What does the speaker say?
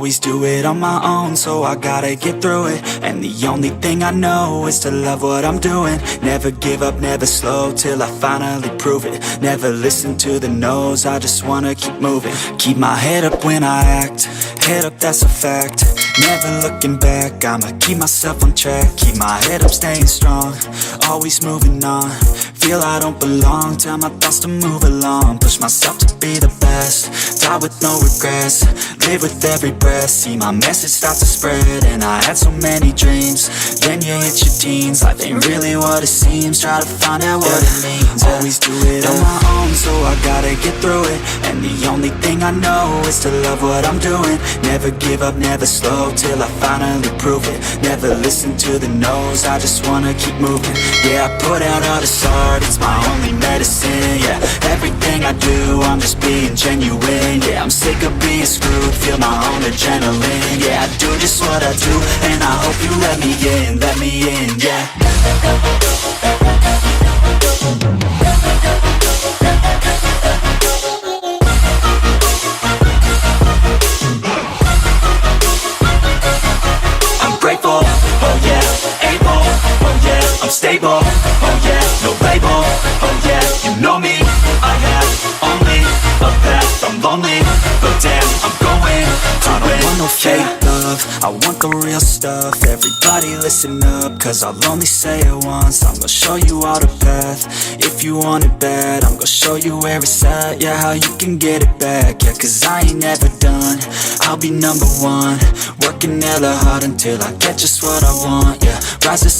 Always do it on my own, so I gotta get through it. And the only thing I know is to love what I'm doing. Never give up, never slow, till I finally prove it. Never listen to the no's, I just wanna keep moving. Keep my head up when I act, head up, that's a fact. Never looking back, I'ma keep myself on track. Keep my head up, staying strong, always moving on. Feel I don't belong, tell my thoughts to move along. Push myself to be the best, die with no regrets. Live with every breath, see my message start to spread. And I had so many dreams, then you hit your teens. Life ain't really what it seems, try to find out what it means. Always do it on my own, so I gotta get through it. And the only thing I know is to love what I'm doing. Never give up, never slow, till I finally prove it. Never listen to the no's, I just wanna keep moving. Yeah, I put out all this art, it's my only medicine. Yeah, everything I do, I'm just being genuine. Yeah, I'm sick of being screwed, feel my own adrenaline. Yeah, I do just what I do, and I hope you let me in, yeah. I'm grateful, oh yeah, able, oh yeah, I'm stable, oh yeah, no label, oh yeah, you know me, I have only a path, I'm lonely, but damn, I'm going to win. I don't want no fake love, I want the real stuff. Everybody listen up, cause I'll only say it once. I'm gonna show you all the path, if you want it bad. I'm gonna show you where it's at, yeah, how you can get it back. Yeah, cause I ain't never done, I'll be number one. Working hella hard until I get just what I want, yeah. Rise to